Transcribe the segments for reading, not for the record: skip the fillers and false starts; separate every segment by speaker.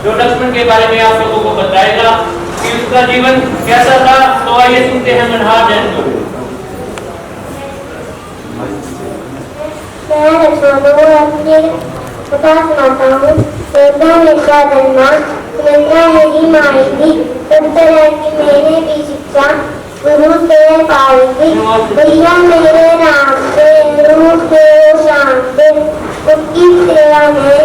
Speaker 1: जो लक्ष्मण के बारे में आप लोगों को बताएगा कि उसका जीवन कैसा था। तो आइए सुनते हैं मनहार जैन को।
Speaker 2: मैं लक्ष्मण अपने कथा सुनाता हूँ। सुमित्रा मिश्रा जन्मा। सुमित्रा मेरी माई थी। उस तरह की मैंने भी शिक्षा गुरु से पाई थी। भैया मेरे राम से रूप से शाम से उसकी सेवा में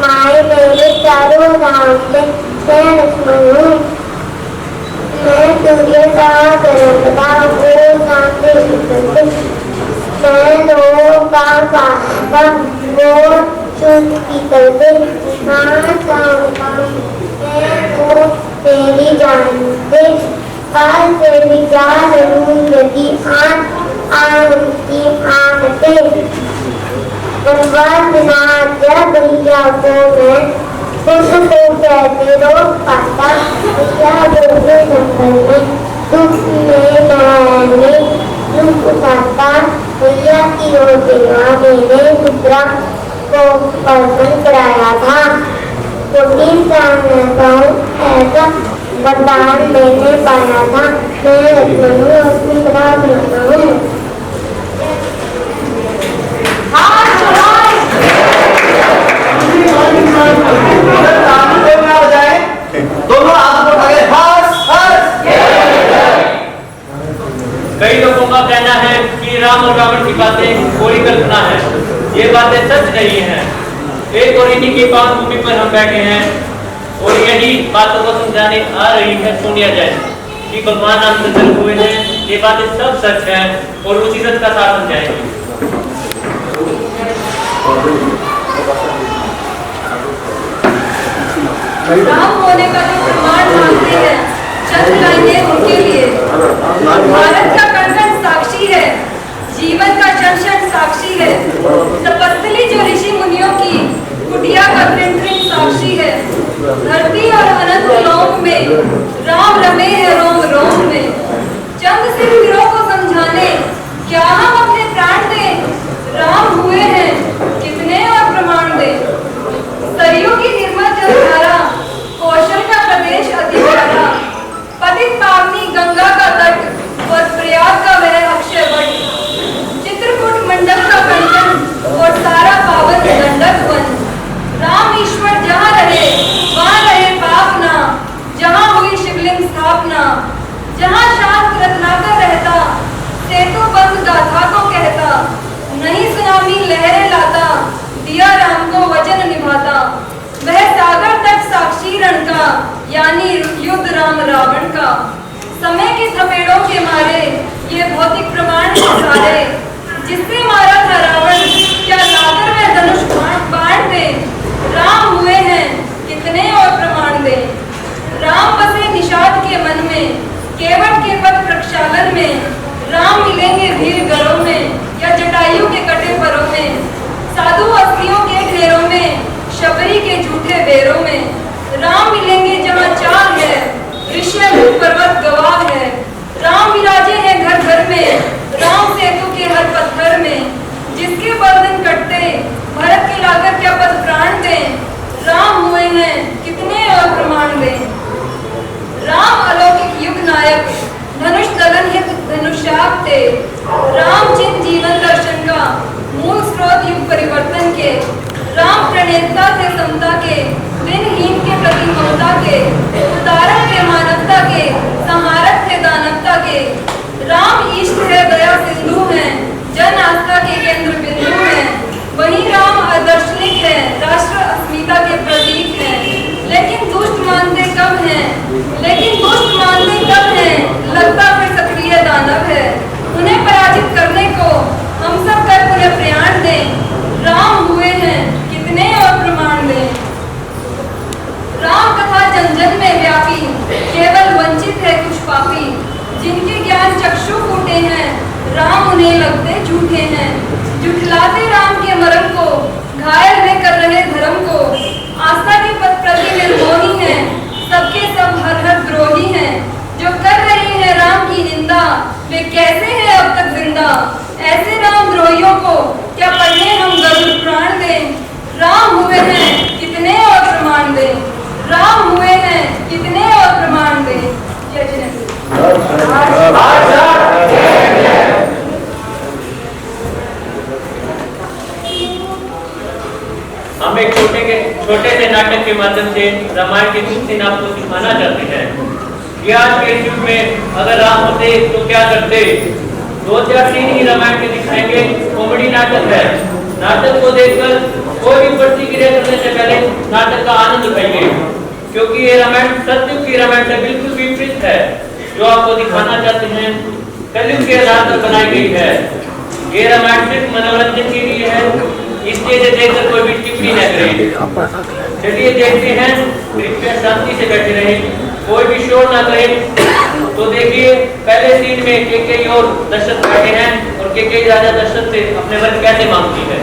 Speaker 2: माए मेरे चारों धाम से। मैं लक्ष्मण हूँ। मैं सूर्य का गर्भ था वो सामने शुक्र। मैं दो का था वो शुद्ध की करते। हाँ मैं तो तेरी जानते काल से भी जा रहूं यदि आन की आनते। वनवास बिना आज्ञा भैया को मैं खुद को कैसे रोक पाता। भैया बोले जंगल में दुख में मैंने दुख उठाता। भैया की ओर देवा मैंने मुद्रा को अर्पण कराया था। ऐसा वरदान मैंने पाया था। मैं लक्ष्मण हूँ और सुंदरा बनाता हूँ।
Speaker 3: दोनों हाथ उठा के
Speaker 1: कई लोगों का कहना है कि राम और रावण की बातें कोई कल्पना है। ये बातें सच नहीं है। एक और इन्हीं की पावन भूमि पर हम बैठे हैं और यही बातों को समझाने आ रही है सोनिया जैन कि भगवान रामचंद्र हुए हैं। ये बातें सब सच है और उसी सच का साथ समझाएंगे।
Speaker 4: राम होने का जो प्रमाण मांगते हैं चंद लाइनें उनके लिए। भारत का कण-कण साक्षी है। जीवन का क्षण-क्षण साक्षी है। तपस्थली जो ऋषि मुनियों की कुटिया का तृण-तृण साक्षी है। धरती और अनंत लोक में राम रमे हैं रोम रोम में। चंद सिर्फ वीरों को समझाने क्या हम अपने प्राण दें। राम हुए हैं कितने और प्रमाण दें। सरयू की निर्मल जलधारा कौशल का प्रदेश अति प्यारा। पतित पावनी गंगा का तट और प्रयाग का वह अक्षय वट। चित्रकूट मंडल का कंचन और सारा पावन दंडक वन। राम ईश्वर जहाँ रहे वहाँ रहे पाप ना। जहाँ हुई शिवलिंग स्थापना जहाँ शांत रत्नाकर रहता। सेतु बंद गाथा को कहता नहीं सुनामी लहरें लाता। दिया राम को वचन निभाता। वह सागर तट साक्षी रण का यानी युद्ध राम रावण का। समय के थपेड़ों के मारे ये भौतिक प्रमाण सारे। जिससे मारा था रावण क्या लाकर वह धनुष बाण दे। राम हुए हैं कितने और प्रमाण दे। राम बसे निषाद के मन में केवट के पद प्रक्षालन में। राम मिलेंगे भीड़ घरों में या जटायु के कटे परों में। साधु अस्थियों के ढेरों में शबरी के झूठे बेरों में। राम मिलेंगे जहाँ चार है ऋषि पर्वत गवाह है। राम विराजे हैं घर घर में राम सेतु के हर पत्थर में। जिसके बंधन कटते भरत के लाकर क्या पद प्राण दें। राम हुए हैं कितने और प्रमाण दें। राम अलौकिक युग नायक धनुष दलन हित धनुष्याप थे। राम जिन जीवन दर्शन का मूल स्रोत युग परिवर्तन के। राम प्रणेता थे समता के दिनहीन के प्रति ममता के। उदारक थे मानवता के संहारक थे दानवता के। राम इष्ट है दया सिंधु हैं जन आस्था के केंद्र बिंदु हैं। वही राम आदर्शनिक है राष्ट्र अस्मिता के प्रतीक हैं। लेकिन दुष्ट मानते कब हैं लगता फिर सक्रिय दानव है। उन्हें पराजित करने को हम सब कर उन्हें प्रयाण दें। राम हुए हैं कितने और प्रमाण दें। राम कथा जन जन में व्यापी केवल वंचित है कुछ पापी। जिनके ज्ञान चक्षु फूटे हैं राम उन्हें लगते झूठे हैं। जुठलाते राम के मरम को घायल में कर रहे धर्म को। आस्था के पद प्रति निर्मोही हैं सबके सब हर हर द्रोही हैं। जो कर रहे हैं राम की निंदा वे कैसे हैं अब तक जिंदा। ऐसे राम द्रोहियों को क्या पढ़ने हम गरुड़ प्राण दें। राम हुए हैं कितने और प्रमाण दें। राम
Speaker 1: नाटक के माध्यम से रामायण के कुछ सीन आपको दिखाना चाहते हैं कि आज के युग में अगर राम होते तो क्या करते। 2-4 सीन ही रामायण के दिखाएंगे। कॉमेडी नाटक है। नाटक को देखकर कोई भी प्रतिक्रिया करने से पहले नाटक का आनंद उठाइए, क्योंकि ये रामायण सत्युग की रामायण से बिल्कुल विपरीत है। जो आपको दिखाना चाहते हैं कलयुग के आधार पर बनाई गई है। ये रामायण सिर्फ मनोरंजन के लिए है, इसलिए देखकर कोई भी टिप्पणी न करे। चलिए देखते हैं। कृपया शांति से बैठे रहें, कोई भी शोर ना करे। तो देखिए, पहले सीन में केकई और दशरथ बैठे हैं और केकई राजा दशरथ से अपने वर कैसे मांगती है।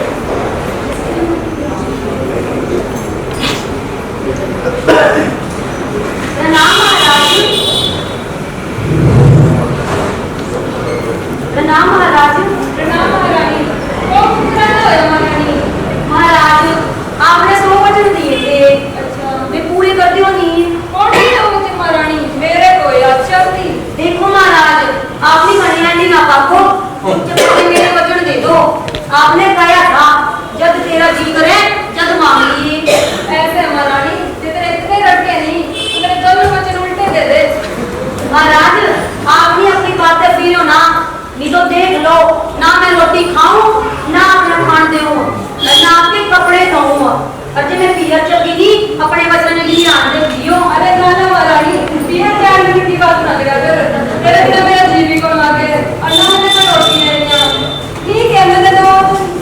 Speaker 4: प्रणाम महाराज। प्रणाम महाराज। प्रणाम महारानी। महाराज आपने 100 वचन दिए थे। अच्छा, मैं पूरे करती हूँ नहीं। कौन दिए वो थे महारानी? मेरे को याद चलती। देखो महाराज, आपने मनी ना पाको, मेरे वचन दे दो। आपने कहा था जब तेरा जी करे जब मांग लिए। ऐसे महारानी जितने इतने रटके नहीं, मेरे दोनों वचन उल्टे दे दे। महाराज आपने अपनी बातें पीनो ना, नहीं तो देख लो ना मैं रोटी खाऊं ना अपना खान दूं ना आपके कपड़े धोऊं। और जब मैं पीर चली नहीं अपने वचन लिए आने दियो। अरे गाना महारानी पीर क्या की बात ना करा कर, तेरे बिना मेरा जी भी को लागे और ना मैंने कोई रोटी नहीं। ठीक है, मैंने तो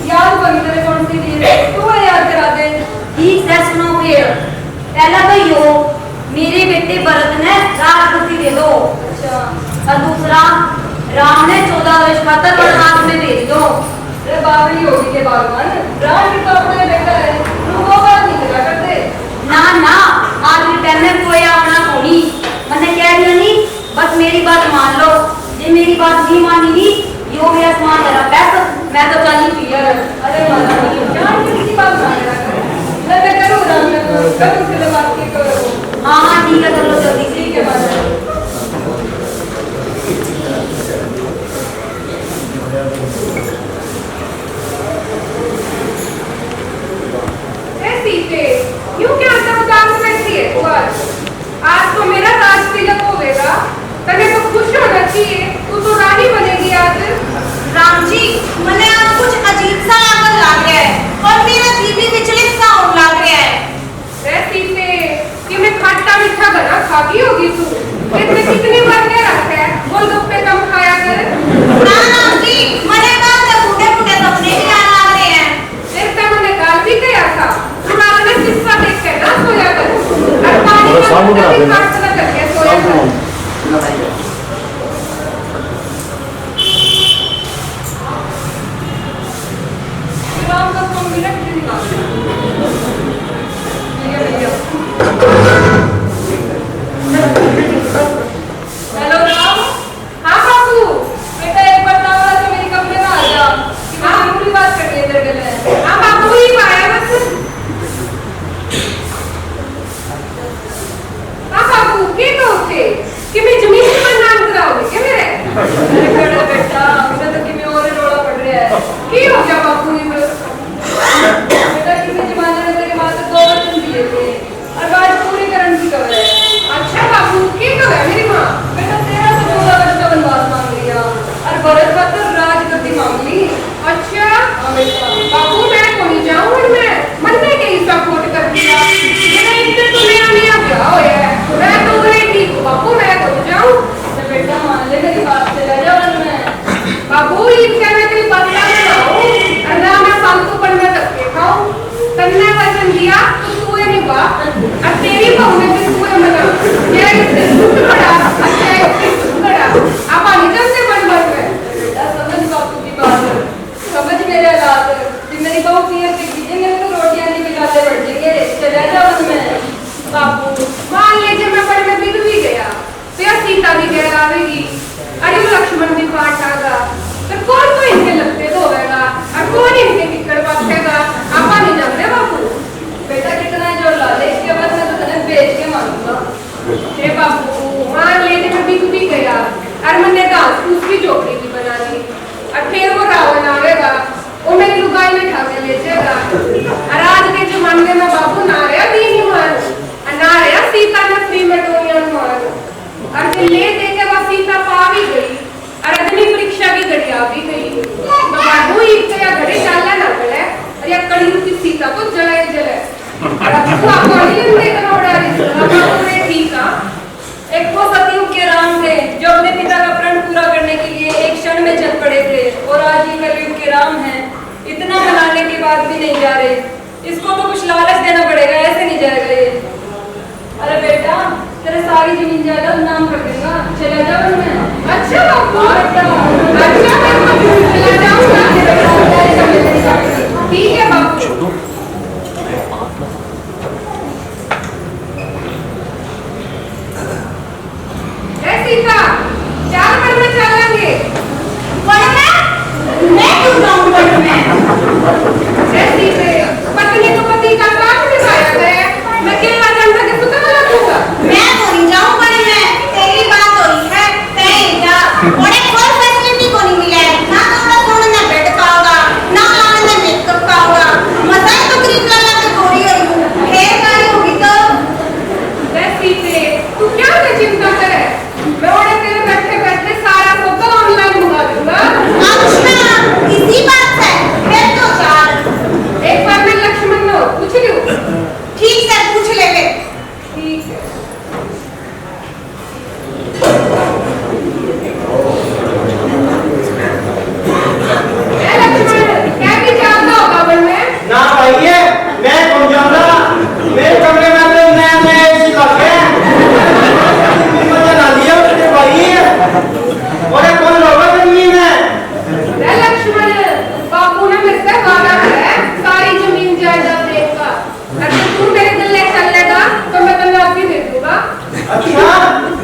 Speaker 4: याद करी तेरे कौन सी दी तू याद करा दे। ठीक है सुनो फिर। पहला तो यो मेरे बेटे भरत ने राजगद्दी दे दो। अच्छा, और दूसरा राम ने 14 वर्ष खातर वनवास में भेज दो। अरे बाबरी होगी के भगवान, राम भी तो अपना बेटा है, तू वो बात नहीं करा करते। ना ना, आज के टाइम में कोई अपना होनी। मैंने कह दिया नहीं, बस मेरी बात मान लो। जे मेरी बात नहीं मानी नहीं, यो मेरा सामान जरा पैस, मैं तो चाली पिया। अरे महारानी जान किसी बात ना करा कर। मैं करूँ राम में करूँ उसके बात की करो। हाँ हाँ ठीक है, कर लो जल्दी। ठीक है महारानी।
Speaker 5: यूं क्या उदास बैठी है तू? आज तो मेरा राज तिलक होगा, तने तो खुश होना चाहिए। तू तो रानी बनेगी आज।
Speaker 4: राम जी मैंने आज कुछ अजीब सा लागल लग रहा है और मेरा जी भी विचलित सा होने लग रहा है।
Speaker 5: ऐसी से कि मैं खट्टा मीठा गला खाती होगी तू। इतने कितनी बार कह रखा है गोलगप्पे कम खाया कर।
Speaker 4: ना राम जी मैंने कहा था बूढ़े बूढ़े सपने भी आने लग रहे हैं।
Speaker 5: फिर तो मैंने काल भी कहा था रात में किस्सा देख कर ना सोया कर और पानी का काट करके सोया कर। राम का फोन मिला कि निकाल हेलो राम। हाँ बाबू बेटा एक बार ना तो मेरी कमरे में आ जा। हाँ पूरी बात करनी है तेरे गले। हाँ बाबू ही पाया बस। हाँ बाबू के कहते कि मैं जमीन पर नाम कराओगे क्या मेरे? अरे बेटा बेटा मुझे तो कि मैं और रोड़ा पड़ रहा है। की हो गया बाबू ये बेटा? किसी जमाने में तेरे माँ से 2 वचन दिए थे और बात पूरी करने की खबर है। अच्छा बाबू की खबर है मेरी माँ? बेटा 13 से 14 वर्ष का वनवास मांग लिया और भरत खातर राजगद्दी मांग ली। अच्छा हाँ बेटा। बाबू मैं को नहीं जाऊँ और मैं मन में कहीं सपोर्ट कर दिया। मेरा इतने तो मेरा नया ब्याह होया है, मैं तो गई ठीक हूँ बाबू, मैं को जाऊँ। बेटा मान ले मेरी बात से रह जाओ मैं। बाबू ये क्या मैं तेरी बात ना बनाऊँ और ना मैं फालतू पर मैं धक्के खाऊँ। तन्ने वचन दिया तो तू नहीं बात और तेरी बहू ने भी तू मना। ये इससे सुख बड़ा अच्छा है इससे सुख बड़ा। आप आने जल्दी बन बन में। बेटा समझ बापू की बात, समझ मेरे हालात। कि मेरी बहू पीर की चीजें मेरे को रोटियां नहीं बिगाड़े बढ़ जाएंगे। चला जाओ मैं। बापू मान लीजिए मैं पर में बिगड़ भी गया, फिर सीता भी गैर आवेगी, अरे लक्ष्मण भी पाठ आगा, तो कौन को इनके लगते धोवेगा और कौन इनके टिकट पाटेगा? आप नहीं जानते बापू। बेटा कितना जोर ला ले, इसके बाद मैं तो तने बेच के मारूंगा। हे बापू मान लीजिए मैं बिगड़ भी गया और मैंने घास फूस की झोपड़ी भी बना ली और फिर वो रावण आवेगा, वो मेरी लुगाई में उठा के ले जाएगा और आज के जमाने में बापू ना रहा दीन
Speaker 4: अरे बेटा तेरे सारी जमीन जायदाद नाम कर दूंगा, चला जा वन में।
Speaker 5: अच्छा बापू,
Speaker 4: बेटा
Speaker 5: अच्छा मैं चला जाऊंगा। ठीक है बापू। ए सीता, चार पढ़ में चलेंगे।
Speaker 2: मैं क्यों जाऊं पढ़ में?
Speaker 5: ए सीते, पत्नी तो पति का साथ निभाया है, मैं केला जनता के सुतन लगूंगा।
Speaker 2: मैं तो नहीं जाऊं पढ़ में, तेरी बात हो रही है, तय जा। बड़े कोई फैसिलिटी को नहीं मिला है, ना कपड़ा सोने ना बेड का होगा, ना लाने ना मेकअप का होगा। मसाई तो क्रीम लगा के गोरी हुई हूँ, हेयर काली होगी तो।
Speaker 5: ए सीते, तू क्या से चिंता करे, मैं उन्हें तेरे बैठे बैठे सारा फोटो ऑनलाइन मंगा दूंगा।
Speaker 2: अच्छा, इसी बात है, फिर तो चार।
Speaker 5: एक बार मैं लक्ष्मण को पूछ लूं।
Speaker 2: ठीक है, पूछ ले वे।
Speaker 5: ठीक है। ए लक्ष्मण, क्या भी जानता होगा वन में?
Speaker 3: ना भाई ये मैं कौन जानता, मेरे कमरे में तो नया एसी लग गया, मजा ना लिया उसने भाई। और ये कौन लोग हैं जमीन में?
Speaker 5: ए लक्ष्मण, बापू ने मेरे से वादा किया है सारी जमीन जायदाद देगा। अगर तू मेरे दिल ले चलेगा तो मैं तेरे अभी दे दूंगा।
Speaker 3: अच्छा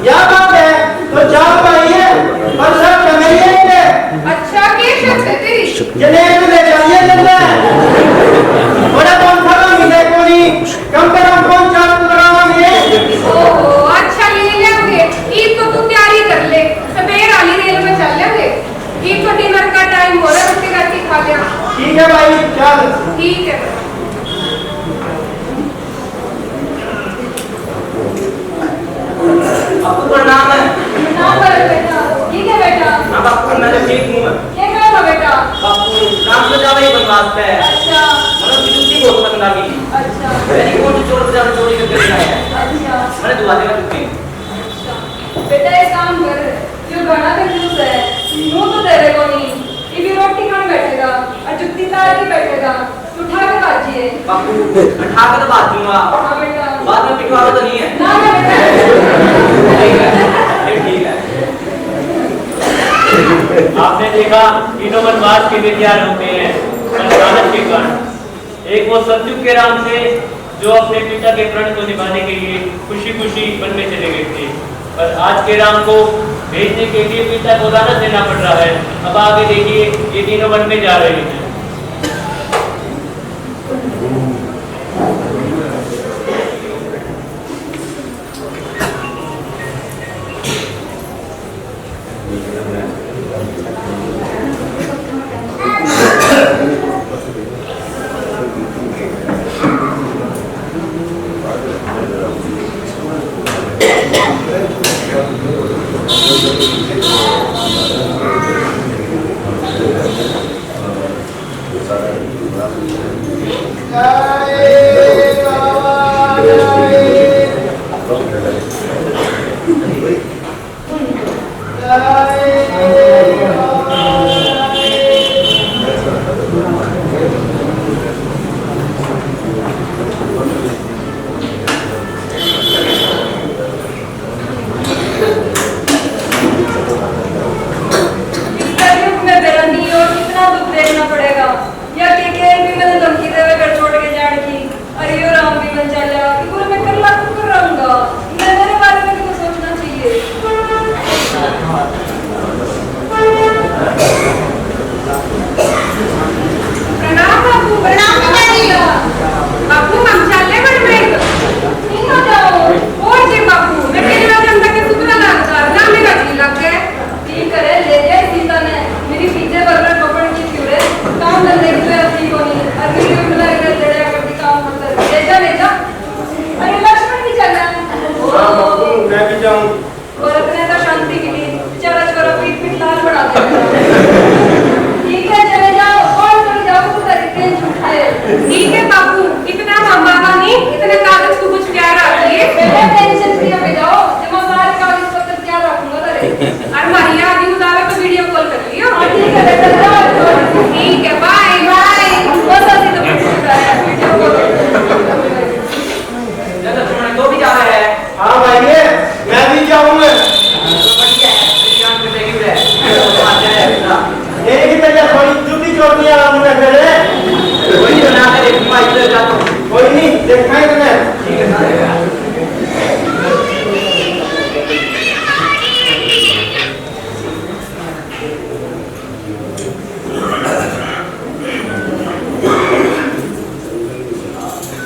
Speaker 3: यह बात है, तो जाओ भाई ये और सब कमाइए इनके।
Speaker 5: अच्छा क्या शर्त है तेरी?
Speaker 3: जनेब ले जाइए जल्दी। और ये कौन सा मिले कोनी, कम से कम कौन चार लगावांगे।
Speaker 5: ओहो, अच्छा ले लेंगे। ईद को तू तैयारी कर ले, सवेर वाली रेल में चल लेंगे। ईद को डिनर का टाइम हो रहा है, उसके घर की खा लिया।
Speaker 3: ठीक है भाई चल।
Speaker 5: ठीक है।
Speaker 3: आपको प्रणाम है।
Speaker 4: ना पर बेटा, ठीक है बेटा।
Speaker 3: हाँ बापू मैं तो ठीक हूँ।
Speaker 4: ये करो बेटा।
Speaker 3: बापू काम तो ज्यादा ही बनवास पे है,
Speaker 4: अच्छा
Speaker 3: मतलब कि छुट्टी बहुत पसंद आ गई।
Speaker 4: अच्छा
Speaker 3: मैंने कौन सी चोर से ज्यादा चोरी करके ले आया है,
Speaker 4: अच्छा
Speaker 3: मैंने दुआ देगा छुट्टी।
Speaker 4: अच्छा। बेटा एक काम कर, जो घना कंजूस है मुंह तो तेरे को नहीं, ये भी रोटी खाने बैठेगा और जुत्ती तार के बैठेगा, उठा के बाजिए।
Speaker 3: बापू उठा के तो बात दूंगा,
Speaker 4: हाँ बेटा।
Speaker 3: बाद में पिटवाना तो नहीं है।
Speaker 4: ना ना बेटा।
Speaker 3: ठीक है ये ठीक है।
Speaker 1: आपने देखा तीनों वनवास के लिए तैयार होते हैं लालच के कारण। एक वो सतयुग के राम थे जो अपने पिता के प्रण को निभाने के लिए खुशी खुशी वन में चले गए थे, पर आज के राम को भेजने के लिए पिता को लालच देना पड़ रहा है। अब आगे देखिए ये तीनों वन में जा रहे हैं।
Speaker 3: तो भी जा रहा है। हाँ भाई मैं भी जाऊंगा ये कि तेरे थोड़ी जूती चोटी आ रहा हूँ फिर
Speaker 1: कोई तो ना करे भाई इधर जाता हूँ
Speaker 3: कोई नहीं देखा ही तुम्हें
Speaker 1: ठीक है सारे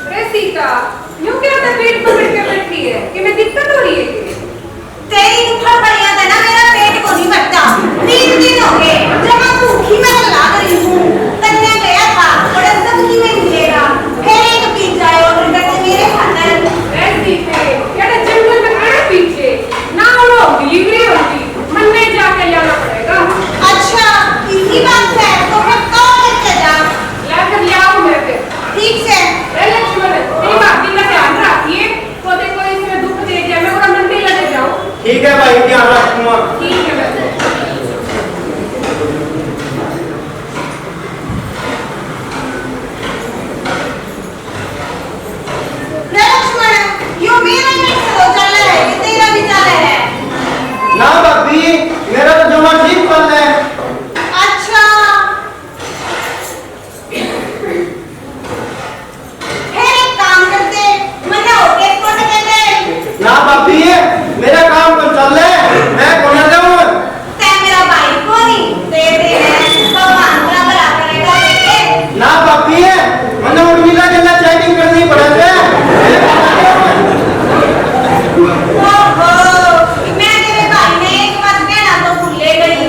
Speaker 5: अरे सीता यूं क्या तो पेट पकड़ के बैठी है कि मैं दिक्कत हो रही है कि
Speaker 6: तेरी उठा पड़िया था ना मेरा पेट को नहीं भरता 3 दिन हो गए जब मैं भूखी में ला रही हूँ तन्ने गया था बड़ा सब्जी में मिलेगा फिर एक पिज्जा ऑर्डर करके मेरे खाना है
Speaker 5: ऐसी थे क्या जंगल में खड़े पीछे ना वो डिलीवरी होती मन में जाके लाना पड़ेगा
Speaker 6: अच्छा इसी बात है तो मैं कौन लेके जा
Speaker 5: लाकर ले आओ मैं फिर
Speaker 6: ठीक से
Speaker 5: ए लक्ष्मण तेरी बात का ध्यान रखिए तो देखो इसमें दुख दे दिया मैं पूरा मंदिर लगे जाऊं
Speaker 3: ठीक है भाई ध्यान रखूंगा
Speaker 5: ठीक है मैं
Speaker 6: लक्ष्मण यो मेरा नहीं चलो चल रहा है ये तेरा विचार है
Speaker 3: ना भाभी मेरा तो जमा ठीक चल रहा है
Speaker 6: अच्छा फिर एक काम करते मना होके कोट देते
Speaker 3: ना भाभी मेरा काम तो चल रहा है मैं कौन जाऊँ
Speaker 6: ते मेरा भाई को नहीं दे दे भगवान का भला करेगा देखे
Speaker 3: ना भाभी मैंने उर्मिला के लिए चैटिंग करनी पड़े
Speaker 6: ओहो मैं तेरे भाई ने एक बात कहना तो भूले गई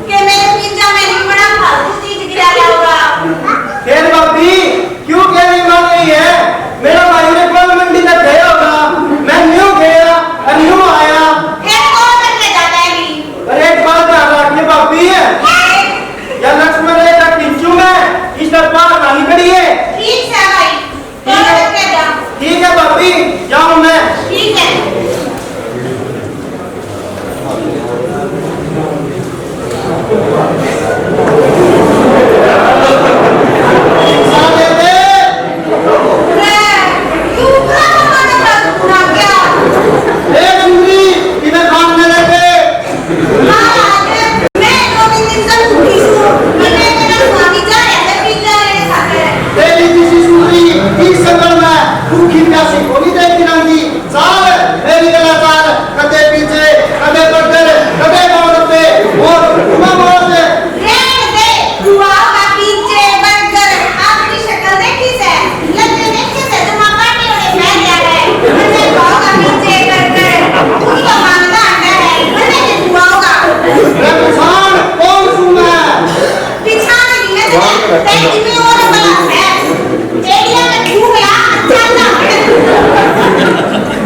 Speaker 6: कि मेरे पिज्जा में नहीं बड़ा फालतू चीज गिरा होगा
Speaker 3: फिर भाभी क्यों कहने मान रही है मेरा भाई ने कल मंडी तक गया होगा मैं न्यू गया और न्यू आया
Speaker 6: फिर कौन करके जाता है भी
Speaker 3: और एक बात ध्यान रखिए भाभी या लक्ष्मण रेखा खींचू मैं इस तरफ बाहर नहीं खड़ी है
Speaker 6: ठीक है भाई कौन करके जा
Speaker 3: ठीक है भाभी जाऊँ मैं
Speaker 6: ठीक है
Speaker 3: साले दे
Speaker 6: तू कहाँ माना पूरा क्या
Speaker 3: ए सुंदरी इधर खाने लगे
Speaker 6: मैं 2 दिन से भूखी हूँ मैंने मेरा स्वामी जा रहा है पिज्जा लेने खाते हैं
Speaker 3: तेरी किसी सुंदरी इस सकल में भूखी प्यासी को नहीं देखती रंगी साल मेरी गला साल कदे पीछे कदे बर्गर कदे बाउंड पे और तुम्हारा बोल दे
Speaker 6: रहने दे दुआ का पिज्जे बर्गर आपकी शक्ल देखी से लगे देखी से तुम पार्टी वाले फैल जा रहे मैंने कहा पिज्जे बर्गर तू तो मांगता है मैंने ये दुआ होगा
Speaker 3: मैं किसान कौन हूँ मैं
Speaker 6: पिछाने की मैं तेरी में और बला है एरिया में घूम गया अच्छा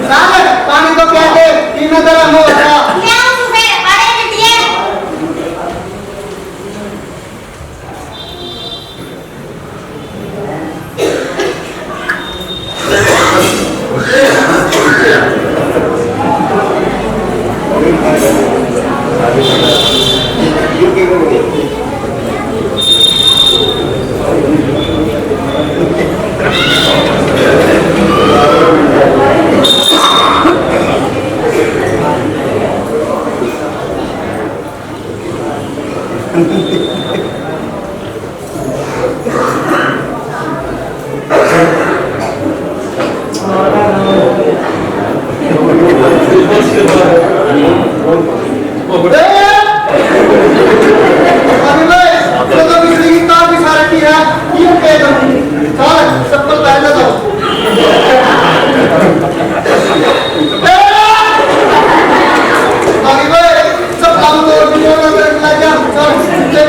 Speaker 3: साल पानी तो कह दे कि मैं तेरा हो गया
Speaker 6: क्या सुबह अरे बिटिया
Speaker 3: अभी भाई तो बिजली की तार भी सारी की है ये कह दो चल सबको पहले दो अभी भाई सब काम तो लग जा चल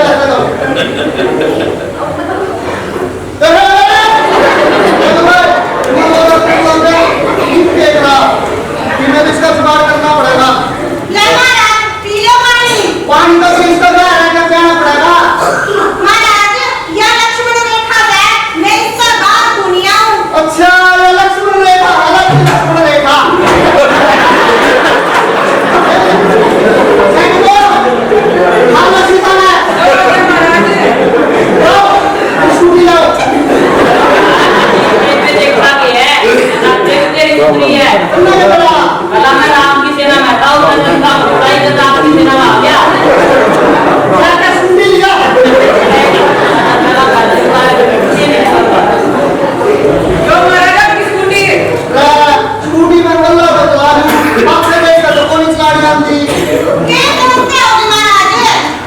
Speaker 6: मैं समझते हो महाराज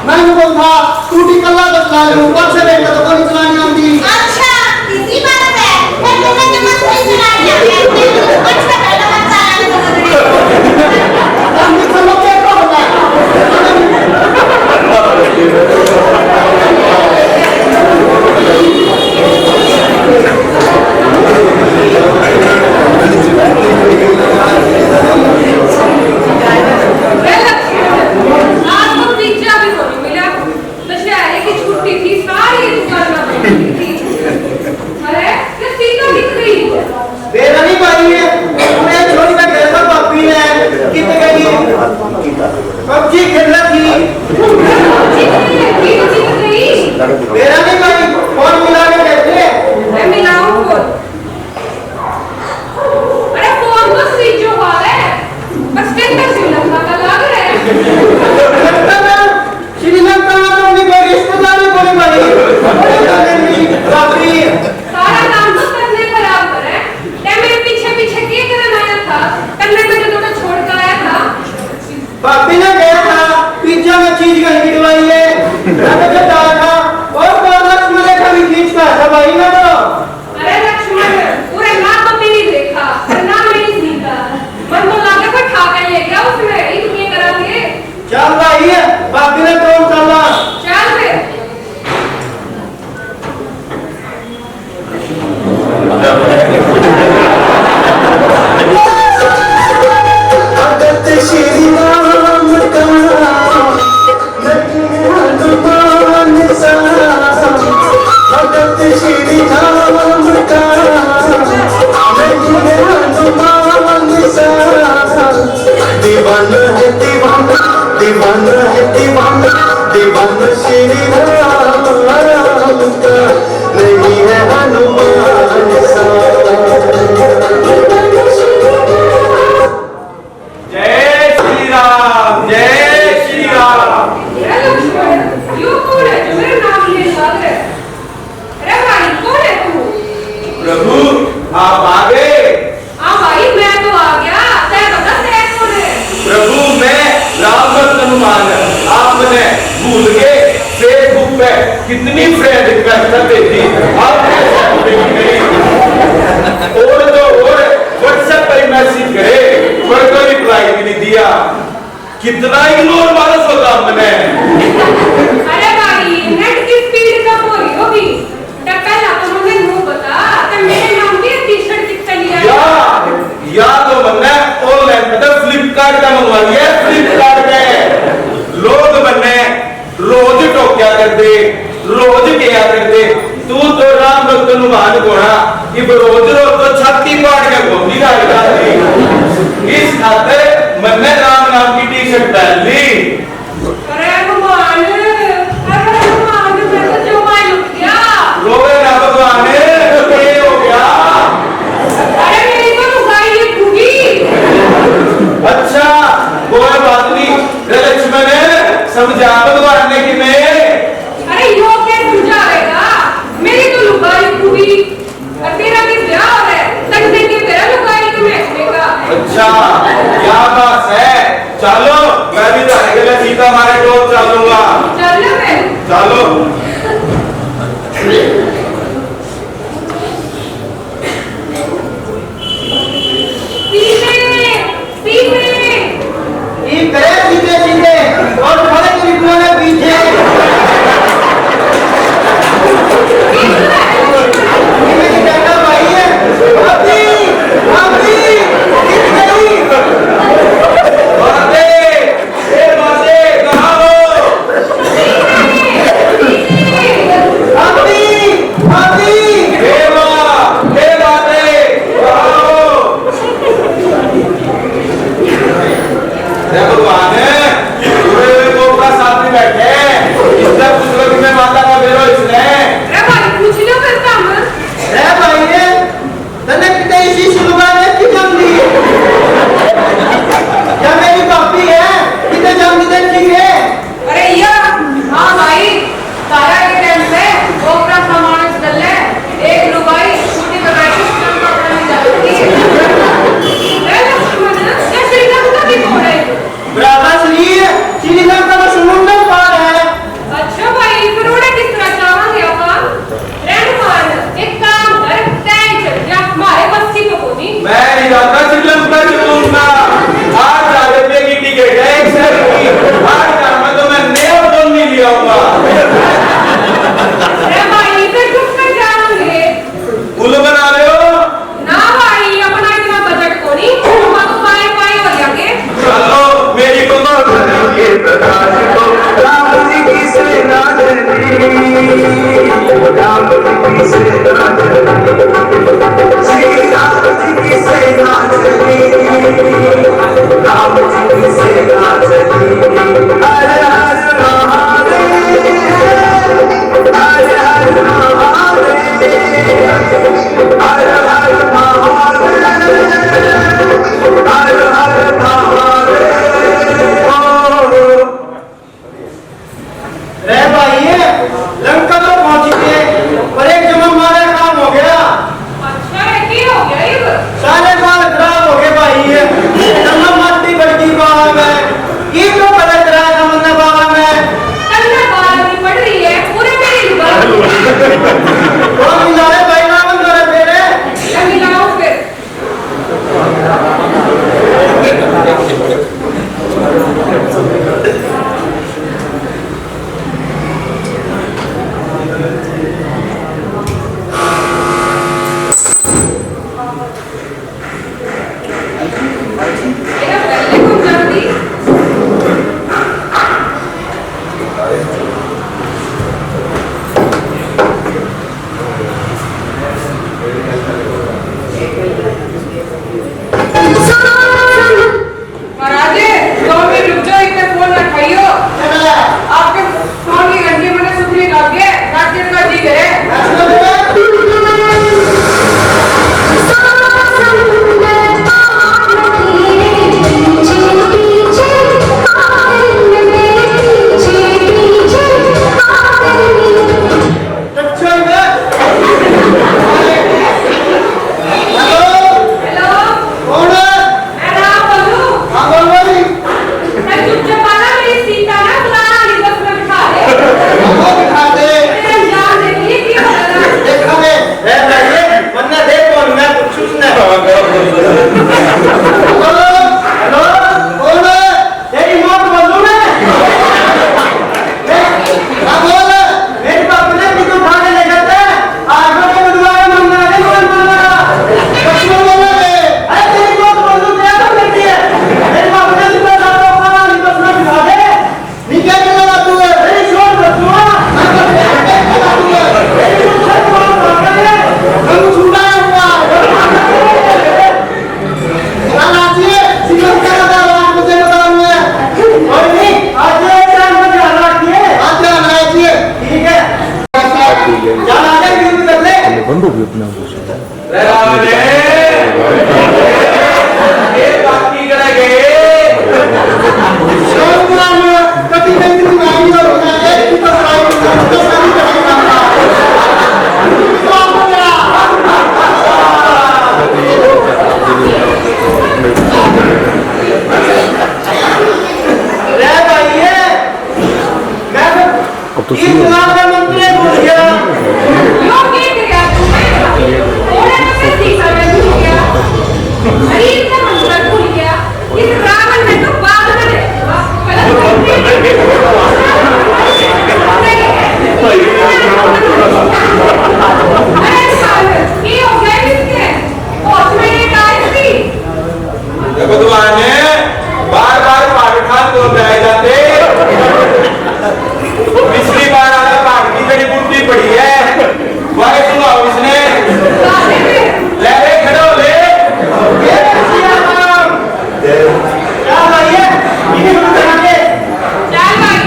Speaker 3: मैं कौन था टूटी कल्ला तो चला लूं पर से बेटा तो कोई चलानी आती
Speaker 6: अच्छा इसी बात है फिर तुम्हें जमा सही चलानी आती है अच्छा पहले मत चलाने दो
Speaker 3: हम समझ के को होता
Speaker 5: आपको पिज्जा भी तो नहीं मिला दशहरे की छुट्टी थी सारी दुकानें बंद थी अरे ये सीधा दिख रही
Speaker 3: बेरा नहीं पाई है मैं छोड़ी का घर पर पापी है कितने गई पबजी खेल रही थी बेरा नहीं पाई फोन मिला के कहते
Speaker 5: मैं मिलाऊं फोन अरे फोन तो स्विच ऑफ आ रहा है बस स्टेटस ही लगा लग रहा है
Speaker 3: श्रीलंका में तो उनकी कोई रिश्तेदारी कोई बनी पापी
Speaker 5: सारा काम तो करने बराबर है ते मेरे पीछे पीछे क्या करना आया था करने में तो छोड़ कर आया था
Speaker 3: पापी ने कहा था पिज्जा में चीज कहीं गिरवाई है मैंने जो डाला था और बोनस मुझे कभी खींच का था भाई ना तो
Speaker 5: अरे लक्ष्मण पूरे ना तो मेरी देखा और ना मेरी सीता मन तो लागे पर ठा कर ले गया उसने ही दुनिया करा दिए
Speaker 3: चल भाई पापी ने कौन चला
Speaker 5: चल फिर
Speaker 7: भगत श्री राम का नहीं हनुमान सा भगत श्री राम का नहीं हनुमान सा दीवाना है दीवाना दीवाना है दीवाना दीवाना श्री राम का नहीं है हनुमान सा
Speaker 1: जय श्री राम जय श्री राम
Speaker 5: अरे लक्ष्मण यो कौन है जो मेरा नाम ले लग रहा है अरे भाई कौन है तू
Speaker 1: प्रभु आप आ गए
Speaker 5: हाँ भाई मैं तो आ गया तय बता तय कौन है
Speaker 1: प्रभु मैं राम भक्त हनुमान आपने भूल गए फेसबुक पे कितनी फ्रेंड रिक्वेस्ट भेजी आपने और तो और व्हाट्सएप पर मैसेज करे पर कोई रिप्लाई भी नहीं दिया कितना इग्नोर मारस होगा हमने
Speaker 5: अरे भाई नेट की स्पीड कम हो रही होगी टक्कर ना तो मुझे मुंह बता तो मेरे नाम की टी-शर्ट कितना लिया
Speaker 1: या तो बनना ऑनलाइन मतलब फ्लिपकार्ट का मंगवा लिया फ्लिपकार्ट में लोग बनने रोज टोक्या करते रोज क्या करते तू तो राम भक्त हनुमान घोड़ा इब रोज रोज तो छाती पाट के घोड़ी गाड़ी डालती इस खातिर मैंने राम नाम की टी शर्ट पहन ली
Speaker 5: अरे भगवान मैं तो जो मार लुट गया
Speaker 1: रोवे ना भगवान ये हो गया
Speaker 5: अरे मेरी तो लुगाई ये खूबी
Speaker 1: अच्छा कोई बात नहीं लक्ष्मण समझा भगवान ने कि मैं
Speaker 5: अरे यो क्या समझाएगा मेरी तो लुगाई खूबी और तेरा भी ब्याह हो रहा है तक देख के तेरा लुगाई तो मैचेगा
Speaker 1: अच्छा क्या बात है चलो मैं भी जाने के लिए सीता मारे डोर चलूंगा
Speaker 5: चल लो फिर
Speaker 1: चलो
Speaker 5: सीधे सीधे
Speaker 3: ये करे सीधे सीधे और खड़े की रिपोर्ट पीछे ये क्या भाई है अभी अभी कितनी
Speaker 1: बातें ये बातें कहाँ हो
Speaker 3: ये तुम्हारा मंत्री भूल गया
Speaker 5: क्यों के गया तुम्हें ओरे में से तीसरा में भूल गया शरीर का मंत्र भूल गया इस रावण ने तो बात करे अरे साहब ये हो गया किसके और मैंने कहा थी
Speaker 8: देखो तुम्हारे बार-बार पाकिस्तान को जाए जाते पिछली बार आधा पाक की जड़ी बूटी पड़ी है वही सुनाओ इसने ले ले खड़ो ले
Speaker 3: क्या भाई है ये हम करांगे
Speaker 5: चल भाई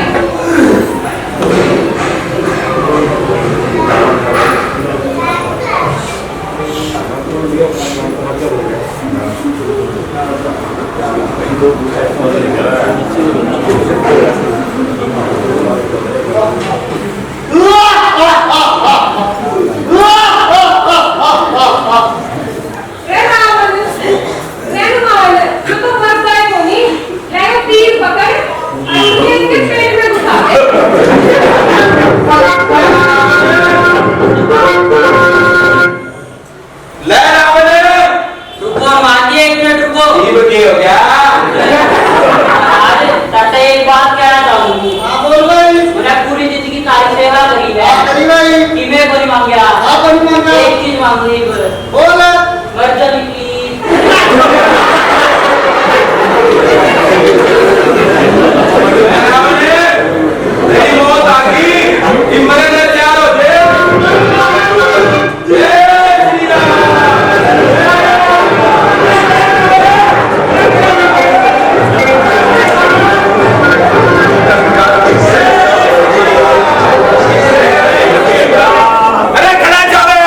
Speaker 8: ले रावण
Speaker 1: रुको मानिए 1 मिनट रुको
Speaker 8: ये क्या हो गया
Speaker 1: अरे ताता एक बात कहना चाहूंगी
Speaker 3: हां बोल भाई
Speaker 1: मैंने पूरी जिंदगी तारी सेवा करी है
Speaker 3: करी भाई
Speaker 1: कि मैं कोई मांग गया
Speaker 3: हां कोई मांग गया
Speaker 1: एक चीज मांग ली
Speaker 3: बोल
Speaker 1: मर्जन प्लीज
Speaker 8: रावण तेरी मौत आ गई हिम्मत ने तैयार हो जय श्री राम अरे खड़ा चले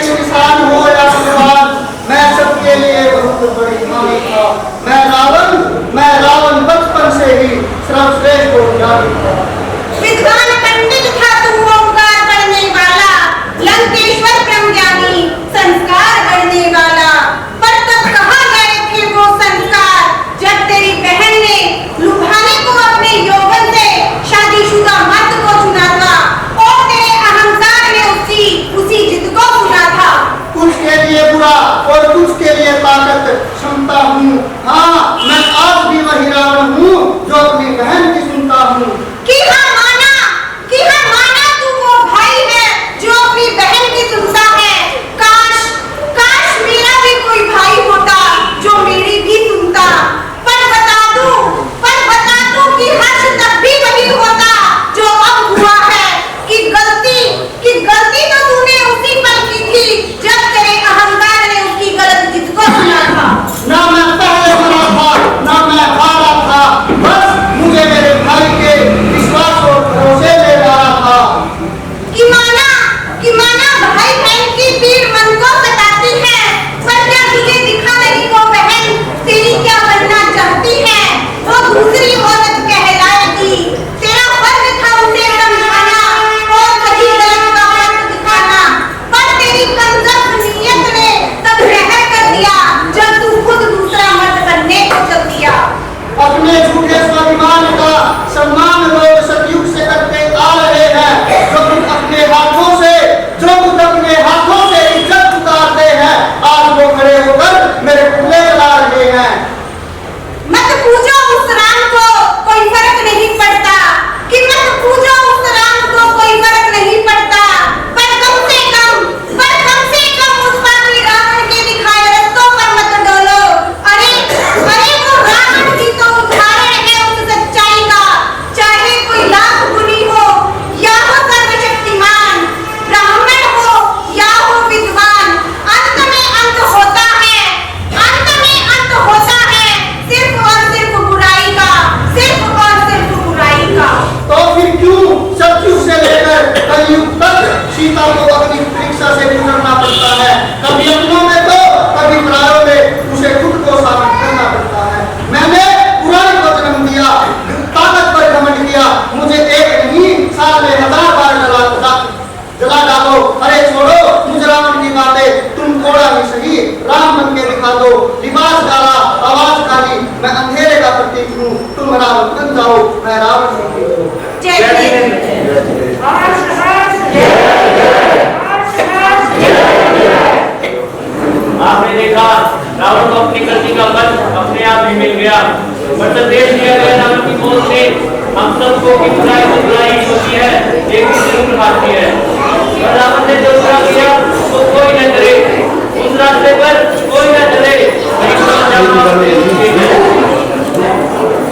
Speaker 3: इंसान हो या भगवान, मैं सबके लिए बहुत बड़ी हामी था। मैं रावण बचपन से ही सर्वश्रेष्ठ को जानी था।
Speaker 6: विद्वान पंडित था तू, ओंकार पढ़ने वाला, लंकेश्वर ब्रह्मज्ञानी, संस्कार गढ़ने वाला। पर तब कहाँ गए थे वो संस्कार जब तेरी बहन ने लुभाने को अपने यौवन से शादीशुदा मर्द को चुना था और तेरे अहंकार ने उसी जिद को चुना था।
Speaker 3: उसके लिए बुरा राम बन के दिखा दो। लिबास डाला, आवाज खाली, मैं अंधेरे का प्रतीक हूँ, तुम रावण बन जाओ, मैं रावण बन के हूँ।
Speaker 6: जय श्री
Speaker 1: आपने देखा रावण को अपनी गलती का फल अपने आप ही मिल गया। पर देश दिया गया रावण की मौत से हम सबको की बुराई तो बुराई होती है, लेकिन जरूर आती है। और रावण ने जो बुरा किया वो कोई न करे, उस रास्ते पर कोई न चले,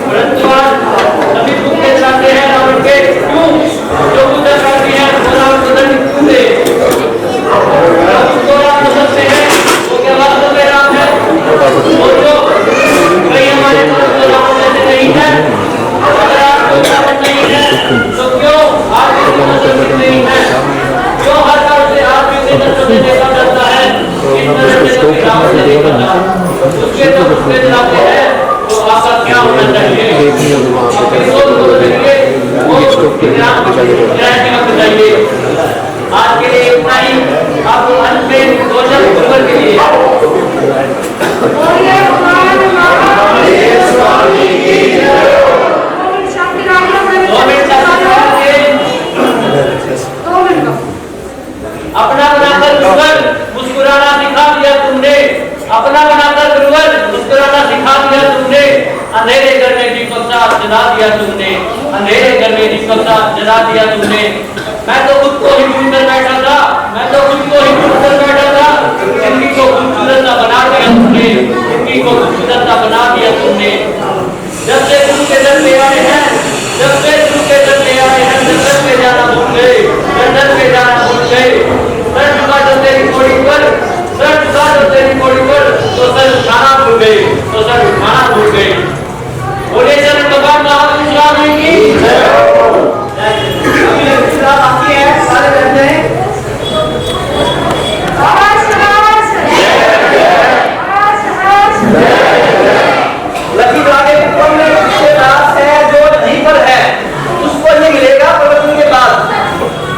Speaker 1: परंतु आज सभी भूखे जाते हैं रावण के। क्यों? जो गुजर करती है वो रावण बदल क्यों दे? उसको राम बदलते हैं, वो क्या वास्तव में राम है? वो जो कहीं हमारे पास तो रावण जैसे नहीं है। अगर आपको रावण नहीं है तो क्यों आप नहीं है? क्यों हर बार से आप भी देखा जाता है? इस तरह से कोई रावण नहीं बनता, उसके तो उसके चलाते हैं। तो आपका क्या होना चाहिए? अपनी सोच को बदलिए, वो ध्यान बताइए। आज के लिए इतना ही। आप अंत में भोजन गुरुवर के लिए अपना बनाकर गुरुवर मुस्कुराना सिखा दिया तुमने। अपना बनाकर गुरुवर मुस्कुराना सिखा दिया तुमने। अंधेरे घर में दीपक सा जला दिया तुमने। अंधेरे घर में दीपक सा जला दिया तुमने। मैं तो खुद को ही भूल कर बैठा था, मैं तो खुद को ही भूल कर बैठा था। जिंदगी को खूबसूरत सा बना दिया तुमने, जिंदगी को खूबसूरत सा बना दिया तुमने। जब से गुरु के दर पे आए हैं, जब से गुरु के दर पे आए हैं, दर पे जाना भूल गए, दर पे जाना भूल गए। सर झुका दो तेरी कोड़ी पर, सर झुका दो तेरी कोड़ी पर, तो सर उठाना भूल गए, तो सर उठाना भूल गए। बोले चरण भगवान महावीर स्वामी की बाकी है, सारे रहते हैं। लकीवाले पुत्र में उसके दास है जो जी पर है, उसको नहीं मिलेगा प्रवचन के बाद।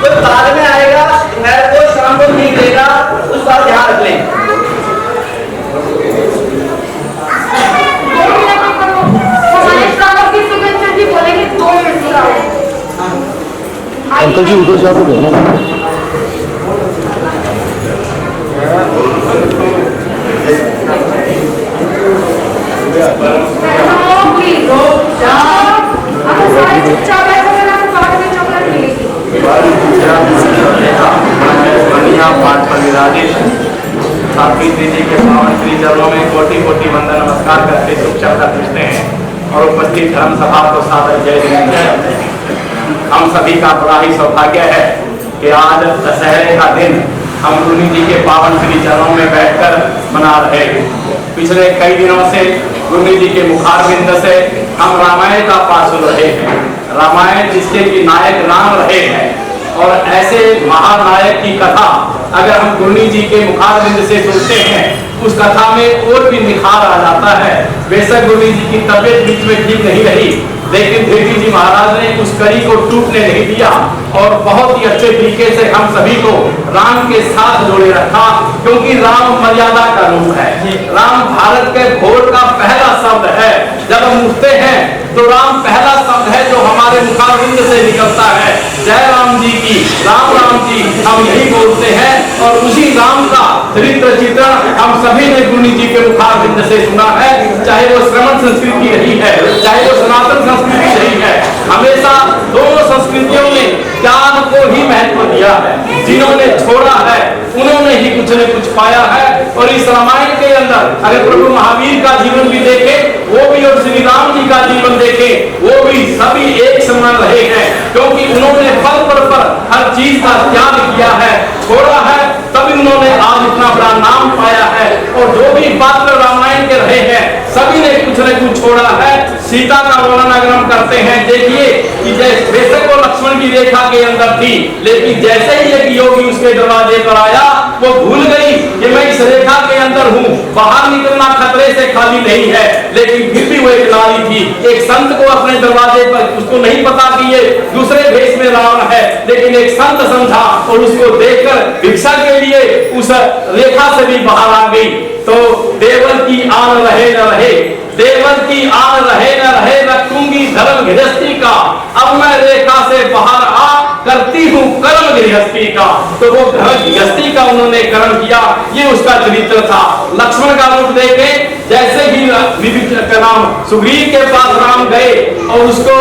Speaker 1: कोई बाद में आएगा है वो शाम को नहीं मिलेगा, उस बात ध्यान रख लें।
Speaker 9: अंकल जी उधर जा तो ना
Speaker 8: आपकी दीदी के पावन श्री चरणों में कोटि कोटि वंदन नमस्कार करते शुभ शब्द पूछते हैं और उपस्थित धर्म सभा को सादर जय जय। हम सभी का बड़ा ही सौभाग्य है कि आज दशहरे का दिन हम गुरु जी के पावन श्री चरणों में बैठकर मना रहे हैं। पिछले कई दिनों से गुरु जी के मुखारविंद से हम रामायण का पाठ सुन रहे हैं। रामायण जिसके कि नायक राम रहे हैं और ऐसे महानायक की कथा अगर हम गुरु जी के मुखारविंद से सुनते हैं उस कथा में और भी निखार आ जाता है। बेशक गुरु जी की तबीयत बीच में ठीक नहीं रही, लेकिन देवी जी महाराज ने उस कड़ी को टूटने नहीं दिया और बहुत ही अच्छे तरीके से हम सभी को राम के साथ जोड़े रखा, क्योंकि राम मर्यादा का रूप है। राम भारत के घोड़ का पहला शब्द है। जब हम उठते हैं तो राम पहला शब्द है जो हमारे मुखारविंद से निकलता है। जय राम जी की, राम राम जी हम यही बोलते हैं और उसी राम का चरित्र चित्रण हम सभी ने गुरु जी के मुखारविंद से सुना है। चाहे वो श्रवण संस्कृति रही है, चाहे वो सनातन संस्कृति रही है, हमेशा दोनों संस्कृतियों ने ज्ञान को ही महत्व दिया है। जिन्होंने छोड़ा है उन्होंने ही कुछ न कुछ पाया है। और इस रामायण के अंदर अगर प्रभु महावीर का जीवन भी देखे वो भी और श्री राम जी का जीवन देखे वो भी सभी एक समान रहे हैं, क्योंकि उन्होंने पल पर हर चीज का त्याग किया है, छोड़ा है, तभी उन्होंने आज इतना बड़ा नाम पाया है। और जो भी पात्र रामायण के रहे हैं सभी ने कुछ न कुछ छोड़ा है। सीता का वर्णन अगर हम करते हैं, देखिए कि जैसे बेशक वो लक्ष्मण की रेखा के अंदर थी, लेकिन जैसे ही एक योगी उसके दरवाजे पर आया वो भूल गई कि मैं इस रेखा के अंदर हूँ, बाहर निकलना खतरे से खाली नहीं है, लेकिन फिर भी वो एक नारी थी। एक संत को अपने दरवाजे पर, उसको नहीं पता कि ये दूसरे भेष में रावण है, लेकिन एक संत समझा और उसको देखकर भिक्षा के लिए उस रेखा से भी बाहर आ गई। तो देवर की आन रहे न रहे, देवर की आन रहे न रहे, रखूंगी धर्म गृहस्थी का, अब मैं रेखा से बाहर आ करती हूँ कर्म गृहस्थी का। तो वो गृहस्थी का उन्होंने कर्म किया, ये उसका चरित्र था। लक्ष्मण का रूप देखे, जैसे ही विभीषण का नाम सुग्रीव के पास राम गए और उसको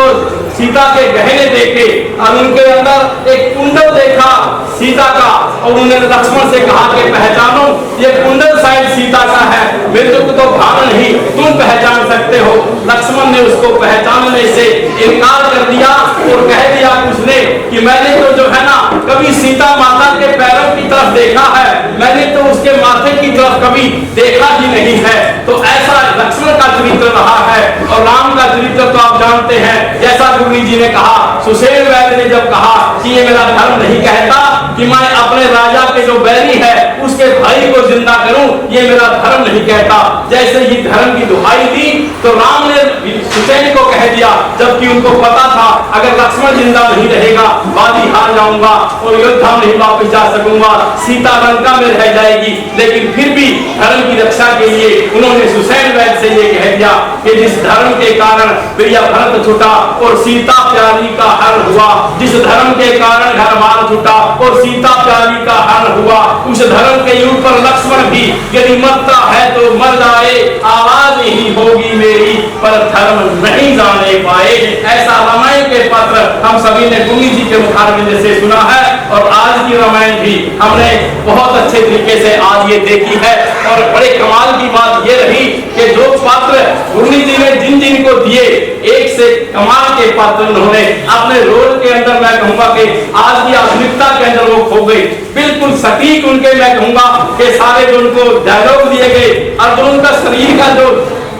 Speaker 8: सीता के गहने देखे और उनके अंदर एक कुंडल देखा सीता का, और उन्होंने लक्ष्मण से कहा कि पहचानो ये कुंडल शायद सीता का है, मेरे को तो भान नहीं, तुम पहचान सकते हो। लक्ष्मण ने उसको पहचानने से इनकार कर दिया और कह दिया उसने कि मैंने तो जो है ना कभी सीता माता के पैरों की तरफ देखा है, मैंने तो उसके माथे की तरफ कभी देखा ही नहीं है। तो ऐसा लक्ष्मण का चरित्र रहा है। और राम का चरित्र तो आप जानते हैं, जैसा गुरु जी ने कहा, सुसेन वैद्य ने जब कहा कि ये मेरा धर्म नहीं कहता कि मैं अपने राजा के जो बैरी है उसके भाई को जिंदा करूं, ये मेरा धर्म नहीं कहता। जैसे ही धर्म की दुहाई दी तो राम ने सुसेन को कह दिया, जबकि उनको पता था अगर लक्ष्मण जिंदा नहीं रहेगा बाजी हार जाऊंगा और योद्धा नहीं वापस जा सकूंगा, सीता लंका में रह जाएगी। लेकिन फिर भी धर्म की रक्षा के लिए उन्होंने सुसेन वैद्य से ये कह दिया कि जिस धर्म के कारण प्रिय भरत छूटा और सीता प्यारी का हरण हुआ, जिस धर्म के कारण घर बार छूटा और सीता प्यारी का हरण हुआ, उस धर्म के ऊपर लक्ष्मण भी यदि मरता है तो मर जाए, आवाज ही होगी मेरी पर धर्म नहीं जाने पाए। ऐसा रामायण के पत्र हम सभी ने गुरु जी के मुखारबिंद से सुना है और आज की रामायण भी हमने बहुत अच्छे तरीके से आज ये देखी है। और बड़े कमाल की बात ये रही कि जो पात्र गुरु जी ने जिन जिन को दिए, एक से कमाल के पात्र उन्होंने अपने रोल के अंदर, मैं कहूंगा कि आज की आधुनिकता के अंदर वो खो गए। बिल्कुल सटीक उनके, मैं कहूंगा कि सारे जो उनको डायलॉग दिए गए और जो उनका शरीर का जो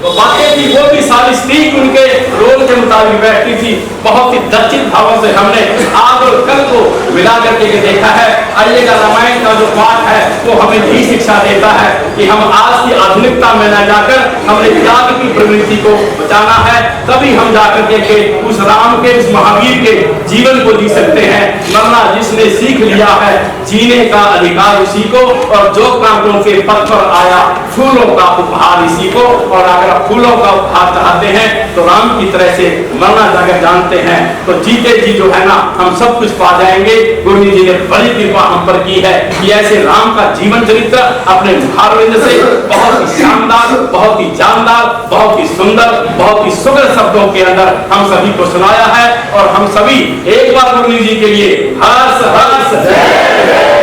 Speaker 8: बातें थी वो भी सारी ठीक उनके रोल के मुताबिक बैठती थी। बहुत ही दक्षिण भावों से हमने आज और कल को मिला करके देखा है। आइएगा, रामायण का जो पाठ है वो हमें यही शिक्षा देता है कि हम आज की आधुनिकता में न जाकर हमने त्याग की प्रवृत्ति को बचाना है, तभी हम जाकर के उस राम के, उस महावीर के जीवन को जी सकते हैं। वरना जिसने सीख लिया है जीने का अधिकार उसी को, और जो कांटों के पथ पर आया फूलों का उपहार इसी को। और अगर फूलों का उपहार चाहते हैं तो राम की तरह से मरना अगर जानते हैं तो जीते जी जो है ना हम सब कुछ पा जाएंगे। गुरु जी ने बड़ी कृपा हम पर की है कि ऐसे राम का जीवन चरित्र अपने मुखारबिंद से बहुत ही शानदार, बहुत ही जानदार, बहुत ही सुंदर, बहुत ही सुंदर शब्दों के अंदर हम सभी को सुनाया है। और हम सभी एक बार गुरु जी के लिए हर्ष हर्ष